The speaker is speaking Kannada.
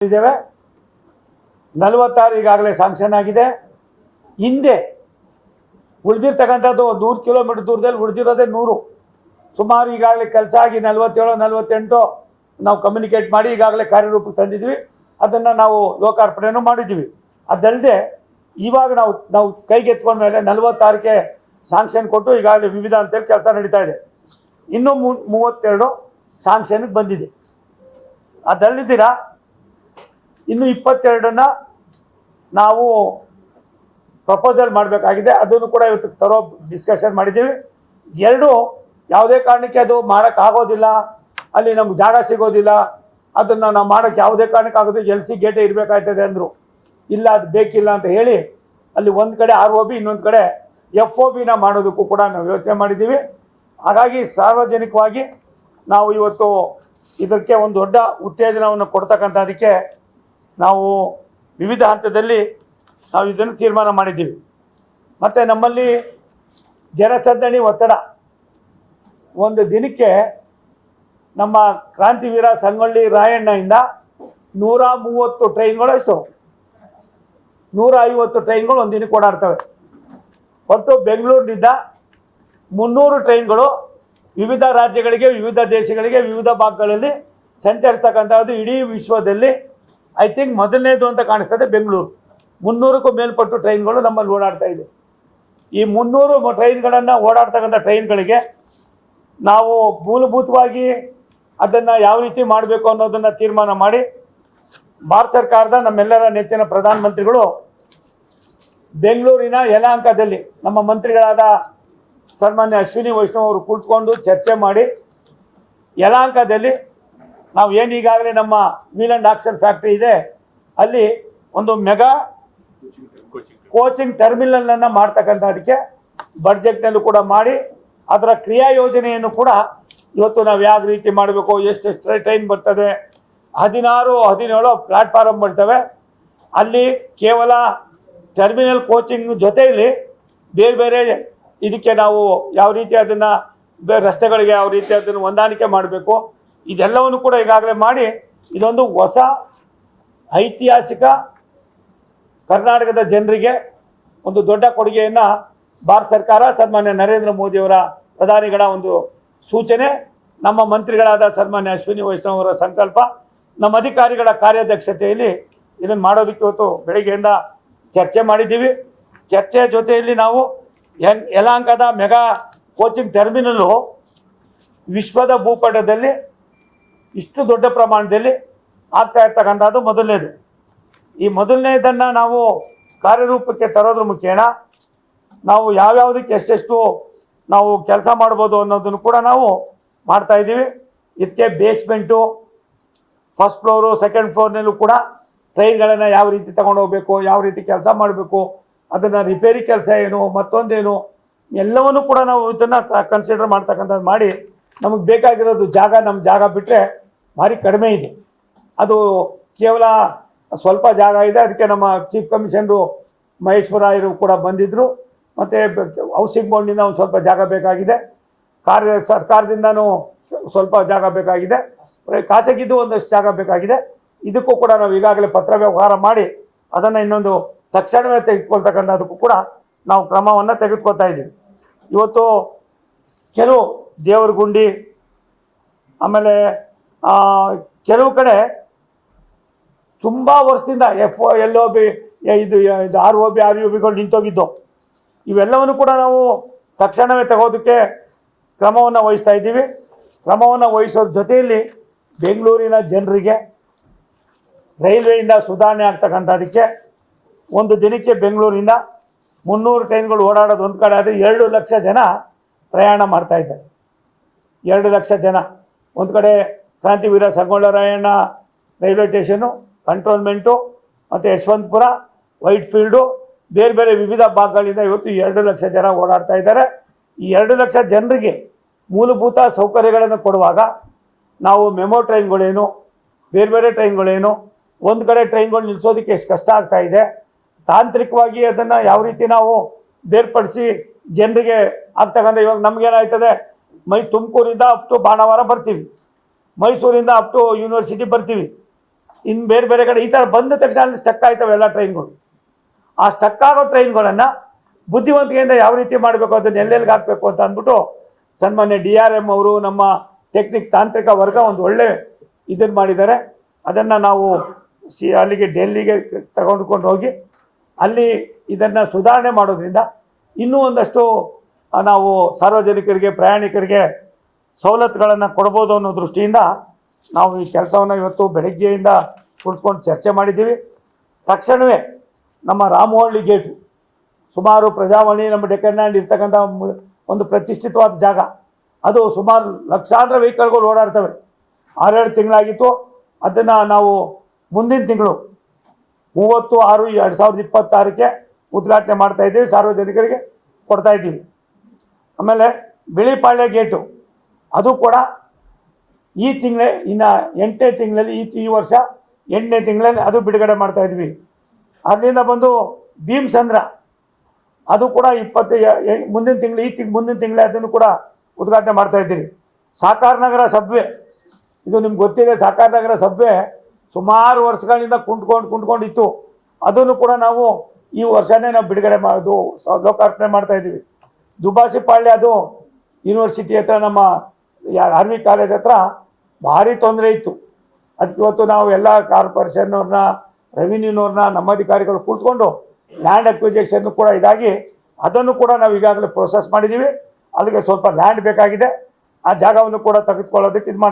ಇದ್ದೇವೆ 46 ಈಗಾಗಲೇ ಸ್ಯಾಂಕ್ಷನ್ ಆಗಿದೆ. ಹಿಂದೆ ಉಳಿದಿರ್ತಕ್ಕಂಥದ್ದು 100 ಕಿಲೋಮೀಟರ್ ದೂರದಲ್ಲಿ ಉಳಿದಿರೋದೇ 100. ಸುಮಾರು ಈಗಾಗಲೇ ಕೆಲಸ ಆಗಿ 47 48 ನಾವು ಕಮ್ಯುನಿಕೇಟ್ ಮಾಡಿ ಈಗಾಗಲೇ ಕಾರ್ಯರೂಪಕ್ಕೆ ತಂದಿದ್ವಿ. ಅದನ್ನು ನಾವು ಲೋಕಾರ್ಪಣೆನೂ ಮಾಡಿದ್ದೀವಿ. ಅದಲ್ಲದೆ ಇವಾಗ ನಾವು ಕೈಗೆತ್ಕೊಂಡ ಮೇಲೆ 46ಕ್ಕೆ ಸ್ಯಾಂಕ್ಷನ್ ಕೊಟ್ಟು ಈಗಾಗಲೇ ವಿವಿಧ ಅಂತೇಳಿ ಕೆಲಸ ನಡೀತಾ ಇದೆ. ಇನ್ನೂ 32 ಸ್ಯಾಂಕ್ಷನ್ಗೆ ಬಂದಿದೆ. ಅದಲ್ಲಿದ್ದೀರಾ ಇನ್ನು 22ನ್ನ ನಾವು ಪ್ರಪೋಸಲ್ ಮಾಡಬೇಕಾಗಿದೆ. ಅದನ್ನು ಕೂಡ ಇವತ್ತು ತರೋ ಡಿಸ್ಕಷನ್ ಮಾಡಿದ್ದೀವಿ. 2 ಯಾವುದೇ ಕಾರಣಕ್ಕೆ ಅದು ಮಾಡೋಕ್ಕಾಗೋದಿಲ್ಲ, ಅಲ್ಲಿ ನಮ್ಗೆ ಜಾಗ ಸಿಗೋದಿಲ್ಲ, ಅದನ್ನು ನಾವು ಮಾಡೋಕ್ಕೆ ಯಾವುದೇ ಕಾರಣಕ್ಕೆ ಆಗೋದು LC ಗೇಟೇ ಇರಬೇಕಾಗ್ತದೆ ಅಂದರು. ಇಲ್ಲ ಅದು ಬೇಕಿಲ್ಲ ಅಂತ ಹೇಳಿ ಅಲ್ಲಿ ಒಂದು ಕಡೆ ROB ಇನ್ನೊಂದು ಕಡೆ FOBನ ಮಾಡೋದಕ್ಕೂ ಕೂಡ ನಾವು ಯೋಚನೆ ಮಾಡಿದ್ದೀವಿ. ಹಾಗಾಗಿ ಸಾರ್ವಜನಿಕವಾಗಿ ನಾವು ಇವತ್ತು ಇದಕ್ಕೆ ಒಂದು ದೊಡ್ಡ ಉತ್ತೇಜನವನ್ನು ಕೊಡ್ತಕ್ಕಂಥದಕ್ಕೆ ನಾವು ವಿವಿಧ ಹಂತದಲ್ಲಿ ನಾವು ಇದನ್ನು ತೀರ್ಮಾನ ಮಾಡಿದ್ದೀವಿ. ಮತ್ತು ನಮ್ಮಲ್ಲಿ ಜನಸಂದಣಿ ಒತ್ತಡ ಒಂದು ದಿನಕ್ಕೆ ನಮ್ಮ ಕ್ರಾಂತಿವೀರ ಸಂಗೊಳ್ಳಿ ರಾಯಣ್ಣಯಿಂದ 130 ಟ್ರೈನ್ಗಳು ಎಷ್ಟು 150 ಟ್ರೈನ್ಗಳು ಒಂದು ದಿನಕ್ಕೆ ಓಡಾಡ್ತವೆ. ಒಟ್ಟು ಬೆಂಗಳೂರಿನಿಂದ 300 ಟ್ರೈನ್ಗಳು ವಿವಿಧ ರಾಜ್ಯಗಳಿಗೆ, ವಿವಿಧ ದೇಶಗಳಿಗೆ, ವಿವಿಧ ಭಾಗಗಳಲ್ಲಿ ಸಂಚರಿಸ್ತಕ್ಕಂಥದ್ದು ಇಡೀ ವಿಶ್ವದಲ್ಲಿ ಐ ಥಿಂಕ್ ಮೊದಲನೇದು ಅಂತ ಕಾಣಿಸ್ತದೆ ಬೆಂಗಳೂರು. 300ಕ್ಕೂ ಮೇಲ್ಪಟ್ಟು ಟ್ರೈನ್ಗಳು ನಮ್ಮಲ್ಲಿ ಓಡಾಡ್ತಾ ಇದೆ. ಈ 300 ಟ್ರೈನ್ಗಳನ್ನು ಓಡಾಡ್ತಕ್ಕಂಥ ಟ್ರೈನ್ಗಳಿಗೆ ನಾವು ಮೂಲಭೂತವಾಗಿ ಅದನ್ನು ಯಾವ ರೀತಿ ಮಾಡಬೇಕು ಅನ್ನೋದನ್ನು ತೀರ್ಮಾನ ಮಾಡಿ ಭಾರತ ಸರ್ಕಾರದ ನಮ್ಮೆಲ್ಲರ ನೆಚ್ಚಿನ ಪ್ರಧಾನಮಂತ್ರಿಗಳು ಬೆಂಗಳೂರಿನ ಯಲಹಂಕದಲ್ಲಿ ನಮ್ಮ ಮಂತ್ರಿಗಳಾದ ಸನ್ಮಾನ್ಯ ಅಶ್ವಿನಿ ವೈಷ್ಣವ್ ಅವರು ಕೂತ್ಕೊಂಡು ಚರ್ಚೆ ಮಾಡಿ ಯಲಹಂಕದಲ್ಲಿ ನಾವು ಏನು ಈಗಾಗಲೇ ನಮ್ಮ ವೀಲ್ ಆ್ಯಂಡ್ ಆಕ್ಷನ್ ಫ್ಯಾಕ್ಟ್ರಿ ಇದೆ, ಅಲ್ಲಿ ಒಂದು ಮೆಗಾ ಕೋಚಿಂಗ್ ಟರ್ಮಿನಲನ್ನು ಮಾಡ್ತಕ್ಕಂಥದಕ್ಕೆ ಬಡ್ಜೆಟ್ನಲ್ಲೂ ಕೂಡ ಮಾಡಿ ಅದರ ಕ್ರಿಯಾ ಯೋಜನೆಯನ್ನು ಕೂಡ ಇವತ್ತು ನಾವು ಯಾವ ರೀತಿ ಮಾಡಬೇಕು, ಎಷ್ಟೆಷ್ಟು ಟ್ರೈನ್ ಬರ್ತದೆ, 16 17 ಪ್ಲ್ಯಾಟ್ಫಾರ್ಮ್ ಬರ್ತವೆ. ಅಲ್ಲಿ ಕೇವಲ ಟರ್ಮಿನಲ್ ಕೋಚಿಂಗ್ ಜೊತೆಯಲ್ಲಿ ಬೇರೆ ಬೇರೆ ಇದಕ್ಕೆ ನಾವು ಯಾವ ರೀತಿ ಅದನ್ನು ರಸ್ತೆಗಳಿಗೆ ಯಾವ ರೀತಿ ಅದನ್ನು ಹೊಂದಾಣಿಕೆ ಮಾಡಬೇಕು, ಇದೆಲ್ಲವನ್ನು ಕೂಡ ಈಗಾಗಲೇ ಮಾಡಿ ಇದೊಂದು ಹೊಸ ಐತಿಹಾಸಿಕ ಕರ್ನಾಟಕದ ಜನರಿಗೆ ಒಂದು ದೊಡ್ಡ ಕೊಡುಗೆಯನ್ನು ಭಾರತ ಸರ್ಕಾರ ಸನ್ಮಾನ್ಯ ನರೇಂದ್ರ ಮೋದಿಯವರ ಪ್ರಧಾನಿಗಳ ಒಂದು ಸೂಚನೆ, ನಮ್ಮ ಮಂತ್ರಿಗಳಾದ ಸನ್ಮಾನ್ಯ ಅಶ್ವಿನಿ ವೈಷ್ಣವ್ ಅವರ ಸಂಕಲ್ಪ, ನಮ್ಮ ಅಧಿಕಾರಿಗಳ ಕಾರ್ಯದಕ್ಷತೆಯಲ್ಲಿ ಇದನ್ನು ಮಾಡೋದಕ್ಕೆ ಇವತ್ತು ಬೆಳಗ್ಗೆಯಿಂದ ಚರ್ಚೆ ಮಾಡಿದ್ದೀವಿ. ಚರ್ಚೆಯ ಜೊತೆಯಲ್ಲಿ ನಾವು ಯಲಹಂಕದ ಮೆಗಾ ಕೋಚಿಂಗ್ ಟರ್ಮಿನಲ್ಲು ವಿಶ್ವದ ಭೂಪಟದಲ್ಲಿ ಇಷ್ಟು ದೊಡ್ಡ ಪ್ರಮಾಣದಲ್ಲಿ ಆಗ್ತಾ ಇರ್ತಕ್ಕಂಥದ್ದು ಮೊದಲನೇದು. ಈ ಮೊದಲನೇದನ್ನು ನಾವು ಕಾರ್ಯರೂಪಕ್ಕೆ ತರೋದ್ರ ಮುಖೇನ ನಾವು ಯಾವ್ಯಾವುದಕ್ಕೆ ಎಷ್ಟೆಷ್ಟು ನಾವು ಕೆಲಸ ಮಾಡ್ಬೋದು ಅನ್ನೋದನ್ನು ಕೂಡ ನಾವು ಮಾಡ್ತಾಯಿದ್ದೀವಿ. ಇದಕ್ಕೆ ಬೇಸ್ಮೆಂಟು, ಫಸ್ಟ್ ಫ್ಲೋರು, ಸೆಕೆಂಡ್ ಫ್ಲೋರ್ನಲ್ಲೂ ಕೂಡ ಟ್ರೈನ್ಗಳನ್ನು ಯಾವ ರೀತಿ ತಗೊಂಡು ಹೋಗಬೇಕು, ಯಾವ ರೀತಿ ಕೆಲಸ ಮಾಡಬೇಕು, ಅದನ್ನು ರಿಪೇರಿ ಕೆಲಸ ಏನು, ಮತ್ತೊಂದೇನು, ಎಲ್ಲವನ್ನೂ ಕೂಡ ನಾವು ಇದನ್ನು ಕನ್ಸಿಡರ್ ಮಾಡ್ತಕ್ಕಂಥದ್ದು ಮಾಡಿ ನಮಗೆ ಬೇಕಾಗಿರೋದು ಜಾಗ, ನಮ್ಮ ಜಾಗ ಬಿಟ್ಟರೆ ಭಾರಿ ಕಡಿಮೆ ಇದೆ. ಅದು ಕೇವಲ ಸ್ವಲ್ಪ ಜಾಗ ಇದೆ. ಅದಕ್ಕೆ ನಮ್ಮ ಚೀಫ್ ಕಮಿಷನರು ಮಹೇಶ್ವರ ರಾಯರು ಕೂಡ ಬಂದಿದ್ದರು. ಮತ್ತು ಹೌಸಿಂಗ್ ಬೋರ್ಡ್ನಿಂದ ಒಂದು ಸ್ವಲ್ಪ ಜಾಗ ಬೇಕಾಗಿದೆ, ಸರ್ಕಾರದಿಂದನೂ ಸ್ವಲ್ಪ ಜಾಗ ಬೇಕಾಗಿದೆ, ಖಾಸಗಿದ್ದು ಒಂದಷ್ಟು ಜಾಗ ಬೇಕಾಗಿದೆ. ಇದಕ್ಕೂ ಕೂಡ ನಾವು ಈಗಾಗಲೇ ಪತ್ರ ವ್ಯವಹಾರ ಮಾಡಿ ಅದನ್ನು ಇನ್ನೊಂದು ತಕ್ಷಣವೇ ತೆಗೆದುಕೊಳ್ತಕ್ಕಂಥದಕ್ಕೂ ಕೂಡ ನಾವು ಕ್ರಮವನ್ನು ತೆಗೆದುಕೊಳ್ತಾ ಇದ್ದೀವಿ. ಇವತ್ತು ಕೆಲವು ದೇವರ ಗುಂಡಿ, ಆಮೇಲೆ ಕೆಲವು ಕಡೆ ತುಂಬ ವರ್ಷದಿಂದ LOB ಇದು ROB RUBಗಳು ನಿಂತೋಗಿದ್ದು, ಇವೆಲ್ಲವನ್ನು ಕೂಡ ನಾವು ತಕ್ಷಣವೇ ತಗೋದಕ್ಕೆ ಕ್ರಮವನ್ನು ವಹಿಸ್ತಾ ಇದ್ದೀವಿ. ಕ್ರಮವನ್ನು ವಹಿಸೋದ್ರ ಜೊತೆಯಲ್ಲಿ ಬೆಂಗಳೂರಿನ ಜನರಿಗೆ ರೈಲ್ವೆಯಿಂದ ಸುಧಾರಣೆ ಆಗ್ತಕ್ಕಂಥದಕ್ಕೆ ಒಂದು ದಿನಕ್ಕೆ ಬೆಂಗಳೂರಿಂದ 300 ಟ್ರೈನ್ಗಳು ಓಡಾಡೋದು ಒಂದು ಕಡೆ ಆದರೆ 2 ಲಕ್ಷ ಜನ ಪ್ರಯಾಣ ಮಾಡ್ತಾಯಿದ್ದಾರೆ. 2 ಲಕ್ಷ ಜನ ಒಂದು ಕಡೆ ಕ್ರಾಂತಿವೀರ ಸಂಗೊಳ್ಳಿ ರಾಯಣ್ಣ ರೈಲ್ವೆ ಸ್ಟೇಷನು, ಕಂಟ್ರೋನ್ಮೆಂಟು, ಮತ್ತು ಯಶವಂತಪುರ, ವೈಟ್ ಫೀಲ್ಡು, ಬೇರೆ ಬೇರೆ ವಿವಿಧ ಭಾಗಗಳಿಂದ ಇವತ್ತು 2 ಲಕ್ಷ ಜನ ಓಡಾಡ್ತಾ ಇದ್ದಾರೆ. ಈ 2 ಲಕ್ಷ ಜನರಿಗೆ ಮೂಲಭೂತ ಸೌಕರ್ಯಗಳನ್ನು ಕೊಡುವಾಗ ನಾವು ಮೆಮೊ ಟ್ರೈನ್ಗಳೇನು, ಬೇರೆ ಬೇರೆ ಟ್ರೈನ್ಗಳೇನು, ಒಂದು ಕಡೆ ಟ್ರೈನ್ಗಳು ನಿಲ್ಲಿಸೋದಕ್ಕೆ ಎಷ್ಟು ಕಷ್ಟ ಆಗ್ತಾ ಇದೆ, ತಾಂತ್ರಿಕವಾಗಿ ಅದನ್ನು ಯಾವ ರೀತಿ ನಾವು ಬೇರ್ಪಡಿಸಿ ಜನರಿಗೆ ಆಗ್ತಕ್ಕಂಥ, ಇವಾಗ ನಮಗೇನಾಯ್ತದೆ, ತುಮಕೂರಿಂದ ಅಪ್ ಟು ಬಾಣಾವರ ಬರ್ತೀವಿ, ಮೈಸೂರಿಂದ ಅಪ್ ಟು ಯೂನಿವರ್ಸಿಟಿ ಬರ್ತೀವಿ, ಇನ್ನು ಬೇರೆ ಬೇರೆ ಕಡೆ ಈ ಥರ ಬಂದ ತಕ್ಷಣ ಅಲ್ಲಿ ಸ್ಟಕ್ ಆಯ್ತವೆ ಎಲ್ಲ ಟ್ರೈನ್ಗಳು. ಆ ಸ್ಟಕ್ ಆಗೋ ಟ್ರೈನ್ಗಳನ್ನು ಬುದ್ಧಿವಂತಿಕೆಯಿಂದ ಯಾವ ರೀತಿ ಮಾಡಬೇಕು ಅದನ್ನು ಎಲ್ಲೆಲ್ಲಿಗೆ ಹಾಕಬೇಕು ಅಂತ ಅಂದ್ಬಿಟ್ಟು ಸನ್ಮಾನ್ಯ DRM ಅವರು ನಮ್ಮ ಟೆಕ್ನಿಕ್ ತಾಂತ್ರಿಕ ವರ್ಗ ಒಂದು ಒಳ್ಳೆ ಇದನ್ನು ಮಾಡಿದ್ದಾರೆ. ಅದನ್ನು ನಾವು ಅಲ್ಲಿಗೆ ಡೆಲ್ಲಿಗೆ ತಗೊಂಡ್ಕೊಂಡು ಹೋಗಿ ಅಲ್ಲಿ ಇದನ್ನು ಸುಧಾರಣೆ ಮಾಡೋದ್ರಿಂದ ಇನ್ನೂ ಒಂದಷ್ಟು ನಾವು ಸಾರ್ವಜನಿಕರಿಗೆ ಪ್ರಯಾಣಿಕರಿಗೆ ಸವಲತ್ತುಗಳನ್ನು ಕೊಡ್ಬೋದು ಅನ್ನೋ ದೃಷ್ಟಿಯಿಂದ ನಾವು ಈ ಕೆಲಸವನ್ನು ಇವತ್ತು ಬೆಳಗ್ಗೆಯಿಂದ ಕುಳಿತುಕೊಂಡು ಚರ್ಚೆ ಮಾಡಿದ್ದೀವಿ. ತಕ್ಷಣವೇ ನಮ್ಮ ರಾಮವಳ್ಳಿ ಗೇಟು ಸುಮಾರು ಪ್ರಜಾವಾಣಿ ನಮ್ಮ ಡೆಕ್ಕನ್ನಲ್ಲಿ ಇರ್ತಕ್ಕಂಥ ಒಂದು ಪ್ರತಿಷ್ಠಿತವಾದ ಜಾಗ, ಅದು ಸುಮಾರು ಲಕ್ಷಾಂತರ ವೆಹಿಕಲ್ಗಳು ಓಡಾಡ್ತವೆ. 6-7 ತಿಂಗಳಾಗಿತ್ತು. ಅದನ್ನು ನಾವು ಮುಂದಿನ ತಿಂಗಳು 30/6/2026ಕ್ಕೆ ಉದ್ಘಾಟನೆ ಮಾಡ್ತಾಯಿದ್ದೀವಿ, ಸಾರ್ವಜನಿಕರಿಗೆ ಕೊಡ್ತಾಯಿದ್ದೀವಿ. ಆಮೇಲೆ ಬಿಳಿಪಾಳ್ಯ ಗೇಟು ಅದು ಕೂಡ ಈ ತಿಂಗಳೇ, ಇನ್ನು 8ನೇ ತಿಂಗಳಲ್ಲಿ ಈ ವರ್ಷ 8ನೇ ತಿಂಗಳಲ್ಲಿ ಅದು ಬಿಡುಗಡೆ ಮಾಡ್ತಾಯಿದ್ವಿ. ಅಲ್ಲಿಂದ ಬಂದು ಭೀಮಸಂದ್ರ ಅದು ಕೂಡ ಮುಂದಿನ ತಿಂಗಳು ಮುಂದಿನ ತಿಂಗಳೇ ಅದನ್ನು ಕೂಡ ಉದ್ಘಾಟನೆ ಮಾಡ್ತಾಯಿದ್ದೀರಿ. ಸಾಕಾರ ನಗರ ಸಬ್ವೆ, ಇದು ನಿಮ್ಗೆ ಗೊತ್ತಿದೆ. ಸಾಕಾರ ನಗರ ಸಬ್ವೆ ಸುಮಾರು ವರ್ಷಗಳಿಂದ ಕುಂಟ್ಕೊಂಡಿತ್ತು. ಅದನ್ನು ಕೂಡ ನಾವು ಈ ವರ್ಷನೇ ನಾವು ಬಿಡುಗಡೆ ಮಾಡೋದು ಲೋಕಾರ್ಪಣೆ ಮಾಡ್ತಾಯಿದ್ದೀವಿ. ದುಬಾಸಿಪಾಳ್ಯ ಅದು ಯೂನಿವರ್ಸಿಟಿ ಹತ್ರ ನಮ್ಮ ಆರ್ಮಿ ಕಾಲೇಜ್ ಹತ್ರ ಭಾರಿ ತೊಂದರೆ ಇತ್ತು. ಅದಕ್ಕೆ ಇವತ್ತು ನಾವು ಎಲ್ಲ ಕಾರ್ಪೊರೇಷನ್ನವ್ರನ್ನ, ರೆವಿನ್ಯೂನವ್ರನ್ನ, ನಮ್ಮ ಅಧಿಕಾರಿಗಳು ಕೂತ್ಕೊಂಡು ಲ್ಯಾಂಡ್ ಅಕ್ವಿಜೇಷನ್ ಕೂಡ ಇದಾಗಿ ಅದನ್ನು ಕೂಡ ನಾವು ಈಗಾಗಲೇ ಪ್ರೋಸೆಸ್ ಮಾಡಿದ್ದೀವಿ. ಅಲ್ಲಿಗೆ ಸ್ವಲ್ಪ ಲ್ಯಾಂಡ್ ಬೇಕಾಗಿದೆ, ಆ ಜಾಗವನ್ನು ಕೂಡ ತೆಗೆದುಕೊಳ್ಳೋದಕ್ಕೆ ಇದು ಮಾಡ್ತೀವಿ.